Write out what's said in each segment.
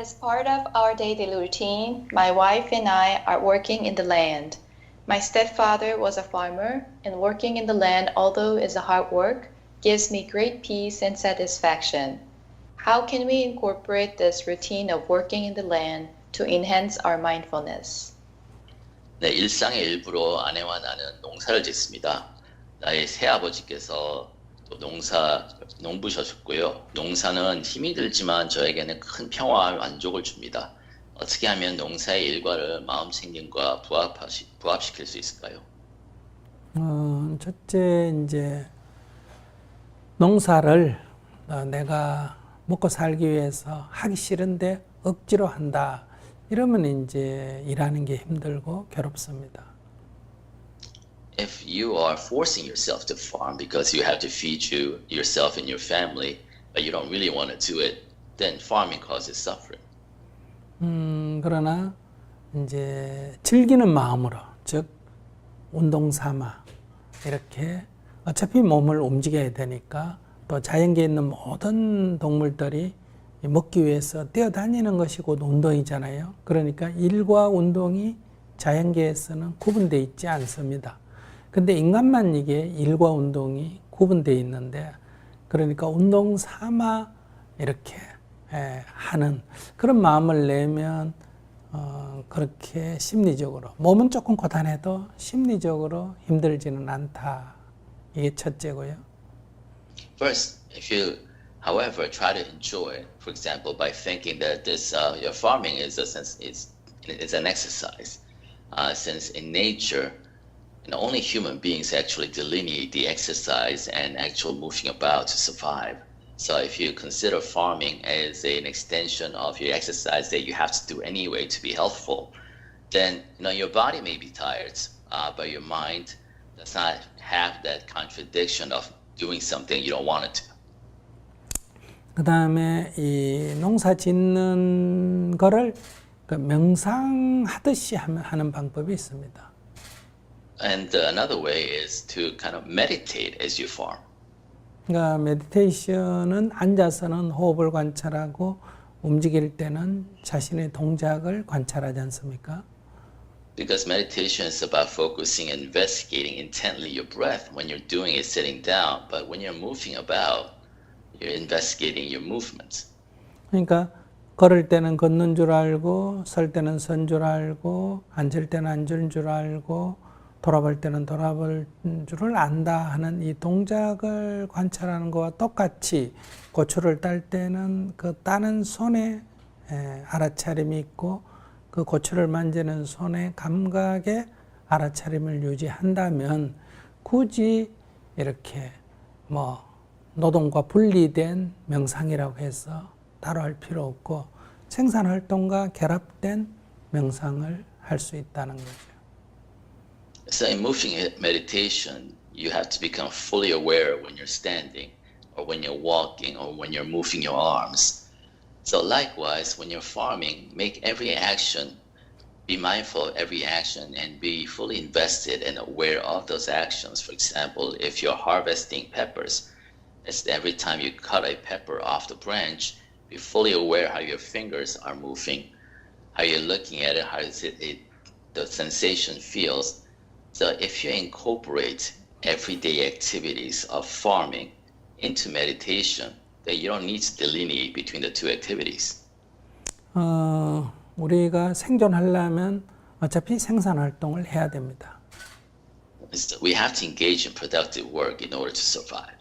As part of our daily routine, my wife and I are working in the land. My stepfather was a farmer, and working in the land, although it's a hard work, gives me great peace and satisfaction. How can we incorporate this routine of working in the land to enhance our mindfulness? 네, 일상의 일부로 아내와 나는 농사를 짓습니다. 나의 새아버지께서 또 농부셨고요. 농사는 힘이 들지만 저에게는 큰 평화와 만족을 줍니다. 어떻게 하면 농사의 일과를 마음 챙김과 부합시킬 수 있을까요? 첫째, 이제 농사를 내가 먹고 살기 위해서 하기 싫은데 억지로 한다. 이러면 이제 일하는 게 힘들고 괴롭습니다. If you are forcing yourself to farm because you have to feed yourself and your family, but you don't really want to do it, then farming causes suffering. 그러나 이제 즐기는 마음으로, 즉 운동 삼아 이렇게 어차피 몸을 움직여야 되니까 또 자연계에 있는 모든 동물들이 먹기 위해서 뛰어다니는 것이 곧 운동이잖아요. 그러니까 일과 운동이 자연계에서는 구분되어 있지 않습니다. 근데 인간만 이게 일과 운동이 구분되어 있는데, 그러니까 운동 삼아 이렇게 하는 그런 마음을 내면 그렇게 심리적으로, 몸은 조금 고단해도 심리적으로 힘들지는 않다. 이게 첫째고요. First, if you, however, try to enjoy, for example, by thinking that this your farming is an exercise, since in nature, only human beings actually delineate the exercise and actual moving about to survive. So if you consider farming as an extension of your exercise that you have to do anyway to be healthful, then your body may be tired, but your mind does not have that contradiction of doing something you don't want it to. 그 다음에 이 농사 짓는 거를 명상하듯이 하는 방법이 있습니다. And another way is to kind of meditate as you farm. 그러니까 메디테이션은 앉아서는 호흡을 관찰하고 움직일 때는 자신의 동작을 관찰하지 않습니까? Because meditation is about focusing and investigating intently your breath when you're doing it sitting down, but when you're moving about, you're investigating your movements. 그러니까 걸을 때는 걷는 줄 알고, 설 때는 선 줄 알고, 앉을 때는 앉은 줄 알고, 돌아볼 때는 돌아볼 줄을 안다 하는 이 동작을 관찰하는 것과 똑같이 고추를 딸 때는 그 따는 손에 알아차림이 있고, 그 고추를 만지는 손의 감각에 알아차림을 유지한다면 굳이 이렇게 노동과 분리된 명상이라고 해서 따로 할 필요 없고 생산활동과 결합된 명상을 할 수 있다는 거죠. So in moving meditation, you have to become fully aware when you're standing or when you're walking or when you're moving your arms. So likewise, when you're farming, make every action, be mindful of every action and be fully invested and aware of those actions. For example, if you're harvesting peppers, it's every time you cut a pepper off the branch, be fully aware how your fingers are moving, how you're looking at it, how the sensation feels. So if you incorporate everyday activities of farming into meditation, then you don't need to delineate between the two activities. 우리가 생존하려면 어차피 생산 활동을 해야 됩니다. We have to engage in productive work in order to survive.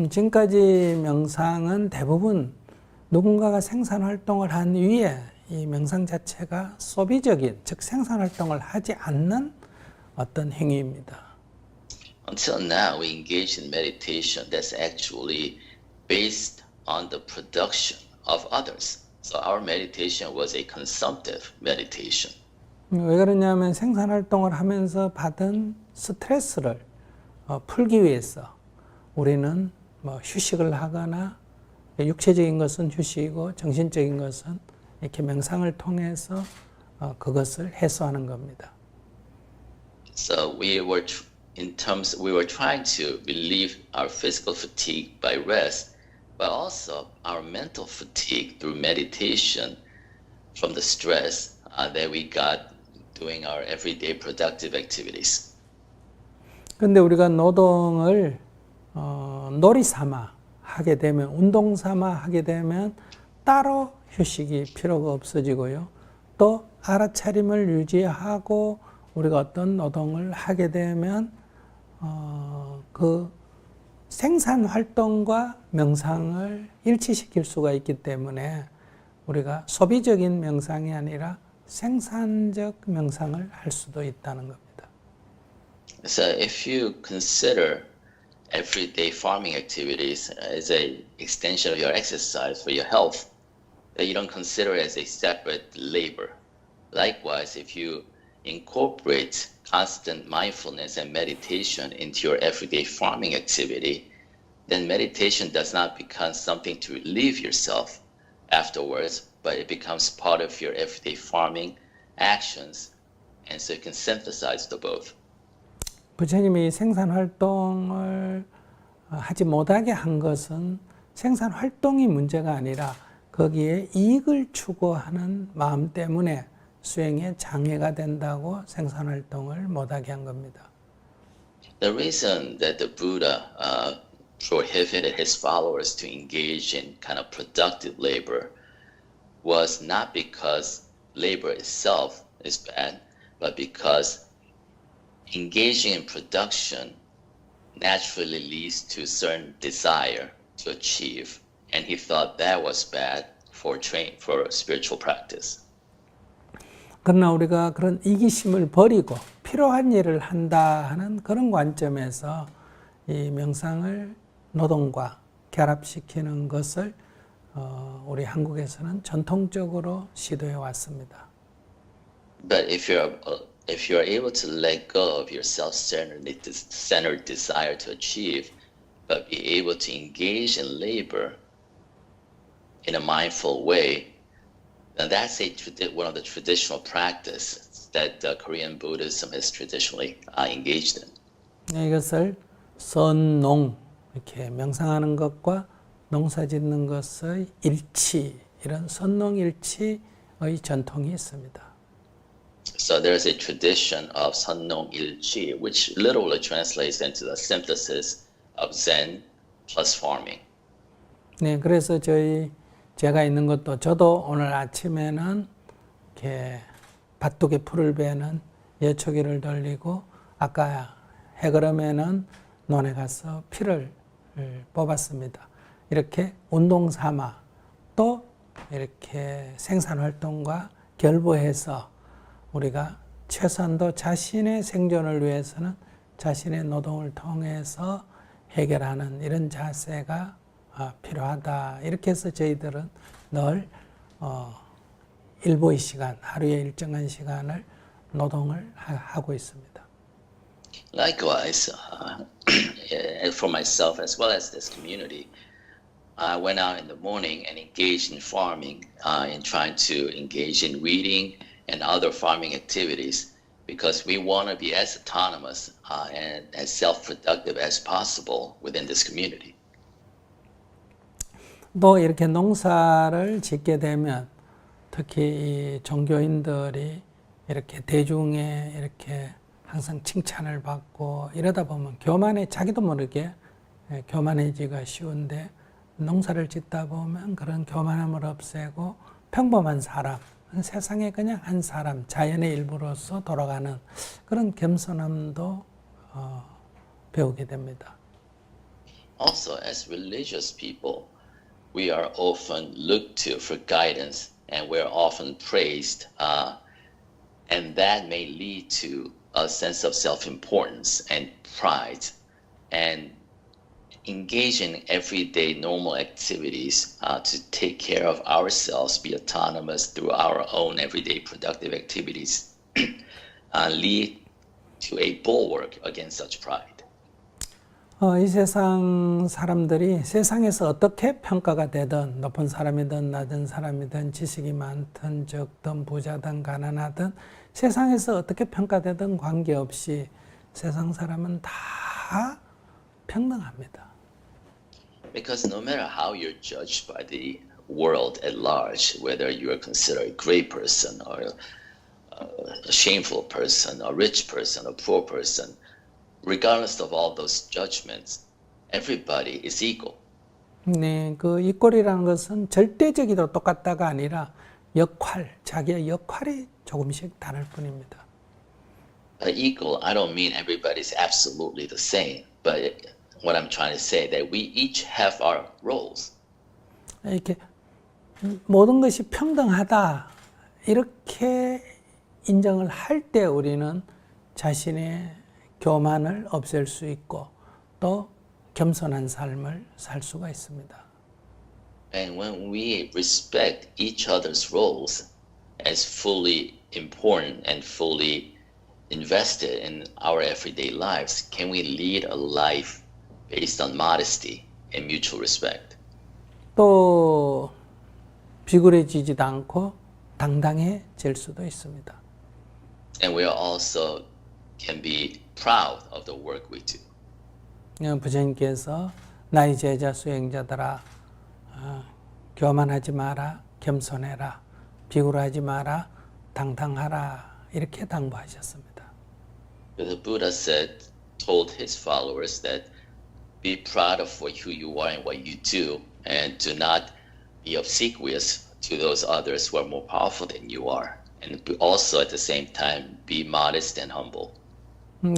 지금까지 명상은 대부분 누군가가 생산 활동을 한 위에 이 명상 자체가 소비적인, 즉 생산 활동을 하지 않는 어떤 행위입니다. Until now, we engage in meditation that's actually based on the production of others. So our meditation was a consumptive meditation. 왜 그러냐면 생산 활동을 하면서 받은 스트레스를 풀기 위해서 우리는 휴식을 하거나 육체적인 것은 휴식이고 정신적인 것은 이렇게 명상을 통해서 그것을 해소하는 겁니다. So we were trying to relieve our physical fatigue by rest, but also our mental fatigue through meditation from the stress that we got doing our everyday productive activities. 근데 우리가 노동을 놀이 삼아 하게 되면, 운동 삼아 하게 되면 따로 휴식이 필요가 없어지고요. 또 알아차림을 유지하고 우리가 어떤 노동을 하게 되면 그 생산 활동과 명상을 일치시킬 수가 있기 때문에 우리가 소비적인 명상이 아니라 생산적 명상을 할 수도 있다는 겁니다. So if you consider everyday farming activities as a extension of your exercise for your health, that you don't consider it as a separate labor. Likewise, if you incorporate constant mindfulness and meditation into your everyday farming activity, then meditation does not become something to relieve yourself afterwards, but it becomes part of your everyday farming actions, and so you can synthesize the both. 부처님이 생산 활동을 하지 못하게 한 것은 생산 활동이 문제가 아니라 거기에 이익을 추구하는 마음 때문에 수행에 장애가 된다고 생산 활동을 못하게 한 겁니다. The reason that the Buddha prohibited his followers to engage in kind of productive labor was not because labor itself is bad, but because engaging in production naturally leads to certain desire to achieve, and he thought that was bad for spiritual practice. 그러나 우리가 그런 이기심을 버리고 필요한 일을 한다 하는 그런 관점에서 이 명상을 노동과 결합시키는 것을 우리 한국에서는 전통적으로 시도해 왔습니다. But if you're able to let go of your self-centered desire to achieve, but be able to engage in labor in a mindful way, then that's one of the traditional practices that Korean Buddhism has traditionally engaged in. 이것을 선농, 이렇게 명상하는 것과 농사 짓는 것의 일치, 이런 선농일치의 전통이 있습니다. So there's a tradition of Sannong Il-chi, which literally translates into the synthesis of Zen plus farming. 네, 그래서 제가 있는 것도 저도 오늘 아침에는 이렇게 밭둑에 풀을 베는 예초기를 돌리고 아까 해그름에는 논에 가서 피를 뽑았습니다. 이렇게 운동 삼아 또 이렇게 생산 활동과 결부해서 우리가 최소한도 자신의 생존을 위해서는 자신의 노동을 통해서 해결하는 이런 자세가 필요하다. 이렇게 해서 저희들은 늘 일부의 시간, 하루에 일정한 시간을 노동을 하고 있습니다. Likewise, for myself as well as this community, I went out in the morning and engaged in farming, in trying to engage in weeding and other farming activities, because we want to be as autonomous and as self-productive as possible within this community. 또 이렇게 농사를 짓게 되면 특히 이 종교인들이 이렇게 대중에 이렇게 항상 칭찬을 받고 이러다 보면 자기도 모르게 교만해지기가 쉬운데 농사를 짓다 보면 그런 교만함을 없애고 평범한 사람, 세상에 그냥 한 사람, 자연의 일부로서 돌아가는 그런 겸손함도 배우게 됩니다. Also, as religious people, we are often looked to for guidance, and we're often praised, and that may lead to a sense of self-importance and pride, and engage in everyday normal activities to take care of ourselves, be autonomous through our own everyday productive activities, lead to a bulwark against such pride. 이 세상 사람들이 세상에서 어떻게 평가가 되든 높은 사람이든 낮은 사람이든 지식이 많든 적든 부자든 가난하든 세상에서 어떻게 평가되든 관계없이 세상 사람은 다 평등합니다. Because no matter how you're judged by the world at large, whether you are considered a great person or a shameful person, a rich person, a poor person, regardless of all those judgments, everybody is equal. 네, 그 이꼴이라는 것은 절대적으로 똑같다가 아니라 자기의 역할이 조금씩 다를 뿐입니다. By equal, I don't mean everybody's absolutely the same, but what I'm trying to say that we each have our roles. 이렇게 모든 것이 평등하다 이렇게 인정을 할 때 우리는 자신의 교만을 없앨 수 있고 또 겸손한 삶을 살 수가 있습니다. And when we respect each other's roles as fully important and fully invested in our everyday lives, can we lead a life based on modesty and mutual respect? 또 비굴해지지도 않고 당당해질 수도 있습니다. And we also can be proud of the work we do. 부처님께서 나의 제자 수행자들아 교만하지 마라, 겸손해라, 비굴하지 마라, 당당하라 이렇게 당부하셨습니다. The Buddha told his followers that be proud of who you are and what you do, and do not be obsequious to those others who are more powerful than you are, and also at the same time be modest and humble.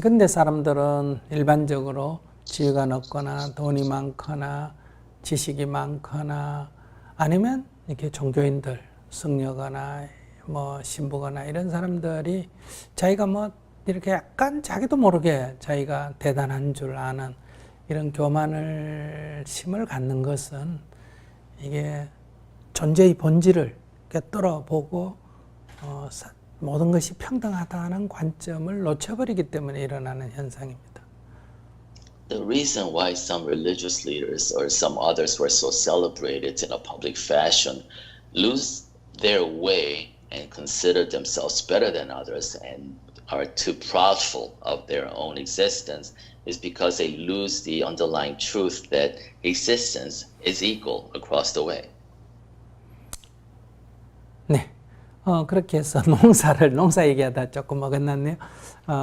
근데 사람들은 일반적으로 지위가 높거나 돈이 많거나 지식이 많거나 아니면 이렇게 종교인들, 승려거나 뭐 신부거나 이런 사람들이 자기가 뭐 이렇게 약간 자기도 모르게 자기가 대단한 줄 아는 이런 교만을 심을 갖는 것은 이게 존재의 본질을 꿰뚫어 보고 모든 것이 평등하다는 관점을 놓쳐버리기 때문에 일어나는 현상입니다. The reason why some religious leaders or some others who are so celebrated in a public fashion lose their way and consider themselves better than others and are too proudful of their own existence is because they lose the underlying truth that existence is equal across the way. 네, 그렇게 해서 농사 얘기하다 조금 어긋났네요.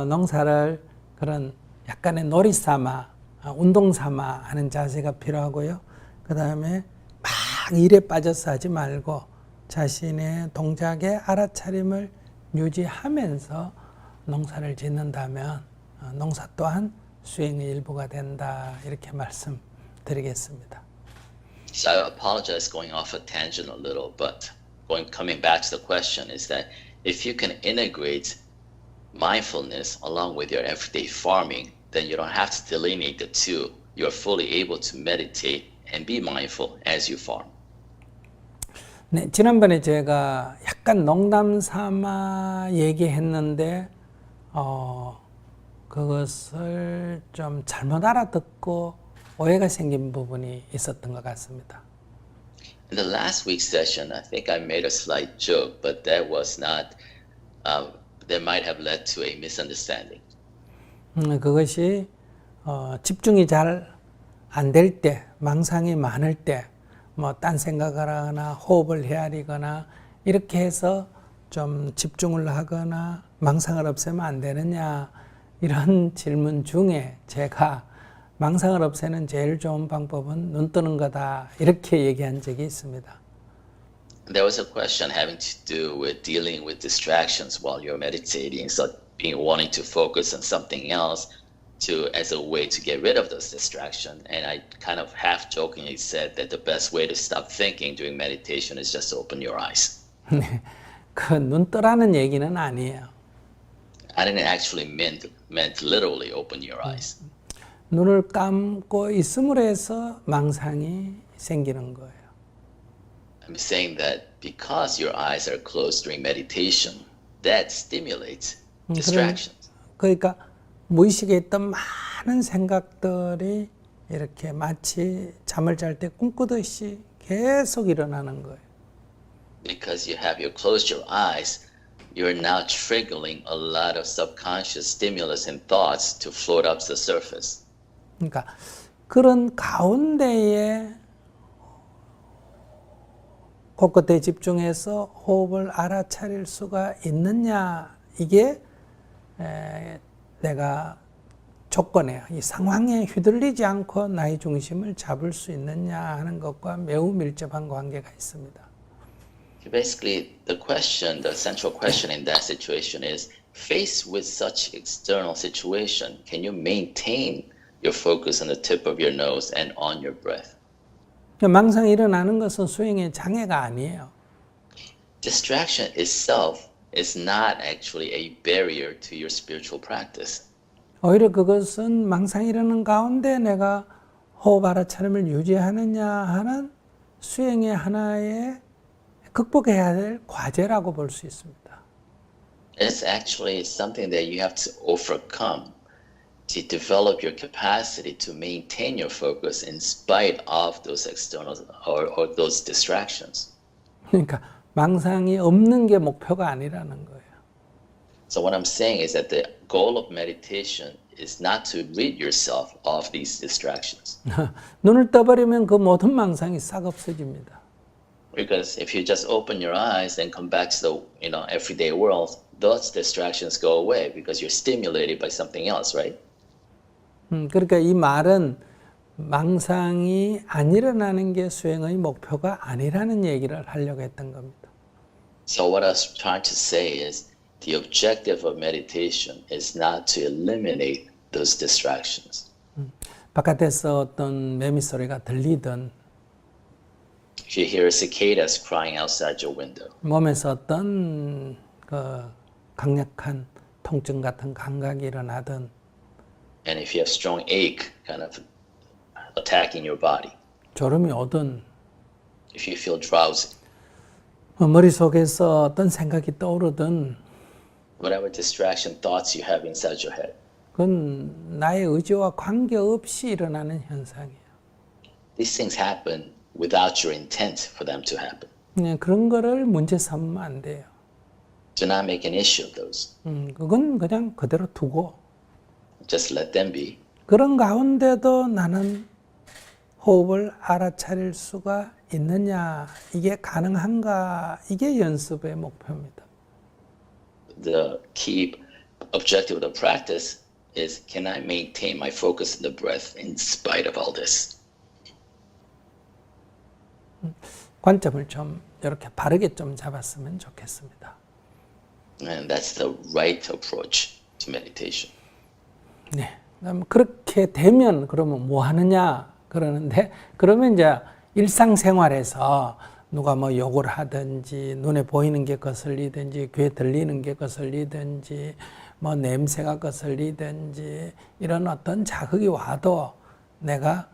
농사를 그런 약간의 놀이 삼아, 운동 삼아 하는 자세가 필요하고요. 그 다음에 막 일에 빠져서 하지 말고 자신의 동작의 알아차림을 유지하면서 농사를 짓는다면 농사 또한 수행의 일부가 된다 이렇게 말씀드리겠습니다. So I apologize going off a tangent a little, but coming back to the question is that if you can integrate mindfulness along with your everyday farming, then you don't have to delineate the two. You are fully able to meditate and be mindful as you farm. 네, 지난번에 제가 약간 농담 삼아 얘기했는데 그것을 좀 잘못 알아듣고 오해가 생긴 부분이 있었던 것 같습니다. In the last week's session, I think I made a slight joke, but that was not, that might have led to a misunderstanding. 그것이 집중이 잘 안 될 때, 망상이 많을 때, 뭐 딴 생각을 하거나 호흡을 헤아리거나 이렇게 해서 좀 집중을 하거나 망상을 없애면 안 되느냐 이런 질문 중에 제가 망상을 없애는 제일 좋은 방법은 눈 뜨는 거다 이렇게 얘기한 적이 있습니다. There was a question having to do with dealing with distractions while you're meditating, so wanting to focus on something else as a way to get rid of those distractions. And I kind of half jokingly said that the best way to stop thinking during meditation is just to open your eyes. 그 눈 뜨라는 얘기는 아니에요. I didn't actually meant literally open your eyes. 눈을 감고 있음으로 해서 망상이 생기는 거예요. I'm saying that because your eyes are closed during meditation, that stimulates distractions. 그러니까 무의식에 있던 많은 생각들이 이렇게 마치 잠을 잘 때 꿈꾸듯이 계속 일어나는 거예요. Because you closed your eyes, you're now triggering a lot of subconscious stimulus and thoughts to float up to the surface. 그러니까 그런 가운데에 곳곳에 집중해서 호흡을 알아차릴 수가 있느냐, 이게 내가 조건이에요. 이 상황에 휘둘리지 않고 나의 중심을 잡을 수 있느냐 하는 것과 매우 밀접한 관계가 있습니다. Basically, the central question in that situation is, faced with such external situation, can you maintain your focus on the tip of your nose and on your breath? 망상이 일어나는 것은 수행의 장애가 아니에요. Distraction itself is not actually a barrier to your spiritual practice. 오히려 그것은 망상이 일어나는 가운데 내가 호흡 알아차림을 유지하느냐 하는 수행의 하나의 극복해야 될 과제라고 볼 수 있습니다. It's actually something that you have to overcome to develop your capacity to maintain your focus in spite of those external or those distractions. 그러니까 망상이 없는 게 목표가 아니라는 거예요. So what I'm saying is that the goal of meditation is not to rid yourself of these distractions. 눈을 떠버리면 그 모든 망상이 싹 없어집니다. Because if you just open your eyes and come back to the everyday world, those distractions go away because you're stimulated by something else, right? 그러니까 이 말은 망상이 안 일어나는 게 수행의 목표가 아니라는 얘기를 하려고 했던 겁니다. So what I was trying to say is the objective of meditation is not to eliminate those distractions. 바깥에서 어떤 매미 소리가 들리든 If you hear cicadas crying outside your window, 몸에서 어떤 그 강력한 통증 같은 감각이 일어나든 and if you have strong ache kind of attacking your body, 졸음이 오든 if you feel drowsy, 머릿속에서 어떤 생각이 떠오르든 whatever distraction thoughts you have inside your head, 그건 나의 의지와 관계없이 일어나는 현상이에요. these things happen without your intent for them to happen. 그런 거를 문제 삼으면 안 돼요. Do not make an issue of those. 그건 그냥 그대로 두고 Just let them be. 그런 가운데도 나는 호흡을 알아차릴 수가 있느냐, 이게 가능한가, 이게 연습의 목표입니다. The key objective of the practice is, can I maintain my focus on the breath in spite of all this? 관점을 좀 이렇게 바르게 좀 잡았으면 좋겠습니다. And that's the right approach to meditation. 네. 그렇게 되면 그러면 뭐 하느냐 그러는데, 그러면 이제 일상생활에서 누가 뭐 욕을 하든지 눈에 보이는 게 거슬리든지 귀에 들리는 게 거슬리든지 뭐 냄새가 거슬리든지 이런 어떤 자극이 와도 내가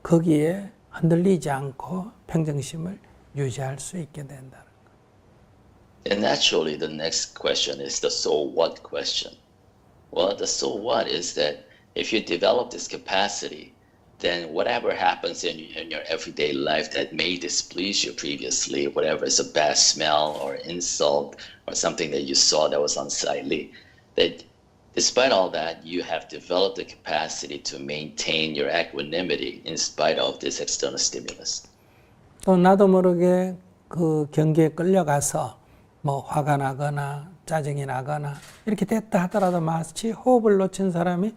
거기에 흔들리지 않고 평정심을 유지할 수 있게 된다는 거. And naturally, the next question is the so what question. Well, the so what is that if you develop this capacity, then whatever happens in your everyday life that may displease you previously, whatever is a bad smell or insult or something that you saw that was unsightly, that despite all that, you have developed the capacity to maintain your equanimity in spite of this external stimulus. 또 나도 모르게 그 경계에 끌려가서 뭐 화가 나거나 짜증이 나거나 이렇게 됐다 하더라도 마치 호흡을 놓친 사람이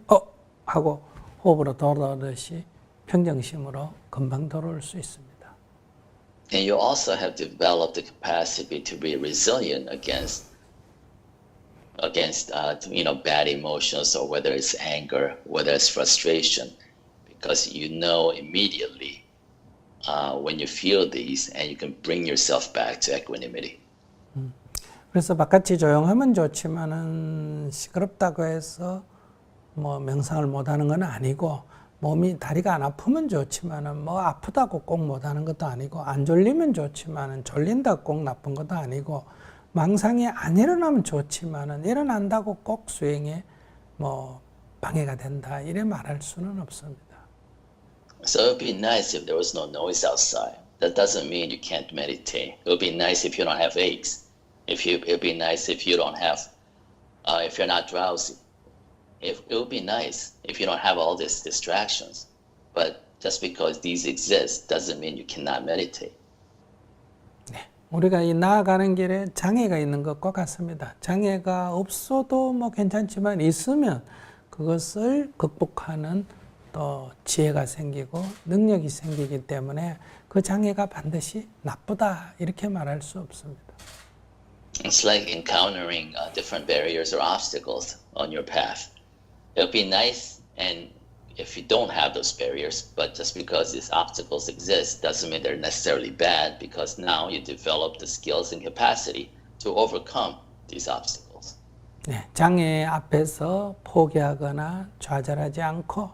하고 호흡으로 돌아오듯이 평정심으로 금방 돌아올 수 있습니다. And you also have developed the capacity to be resilient against bad emotions, or whether it's anger, whether it's frustration, because you know immediately when you feel these, and you can bring yourself back to equanimity. 그래서 바깥이 조용하면 좋지만은 시끄럽다고 해서 뭐 명상을 못하는 건 아니고, 몸이 다리가 안 아프면 좋지만은 뭐 아프다고 꼭 못하는 것도 아니고, 안 졸리면 좋지만은 졸린다고 꼭 나쁜 것도 아니고, 망상이 안 일어나면 좋지만은 일어난다고 꼭 수행에 뭐 방해가 된다 이래 말할 수는 없습니다. So it would be nice if there was no noise outside. That doesn't mean you can't meditate. It would be nice if you don't have aches. It would be nice if you don't have, if you're not drowsy. It would be nice if you don't have all these distractions. But just because these exist doesn't mean you cannot meditate. 우리가 이 나아가는 길에 장애가 있는 것과 같습니다. 장애가 없어도 뭐 괜찮지만 있으면 그것을 극복하는 또 지혜가 생기고 능력이 생기기 때문에 그 장애가 반드시 나쁘다 이렇게 말할 수 없습니다. It's like encountering different barriers or obstacles on your path. It would be nice and if you don't have those barriers, but just because these obstacles exist doesn't mean they're necessarily bad because now you develop the skills and capacity to overcome these obstacles. 네, 장애 앞에서 포기하거나 좌절하지 않고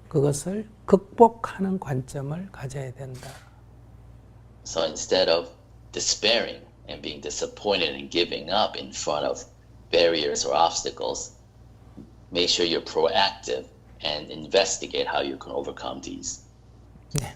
그것을 극복하는 관점을 가져야 된다. So instead of despairing and being disappointed and giving up in front of barriers or obstacles, make sure you're proactive and investigate how you can overcome these. 네,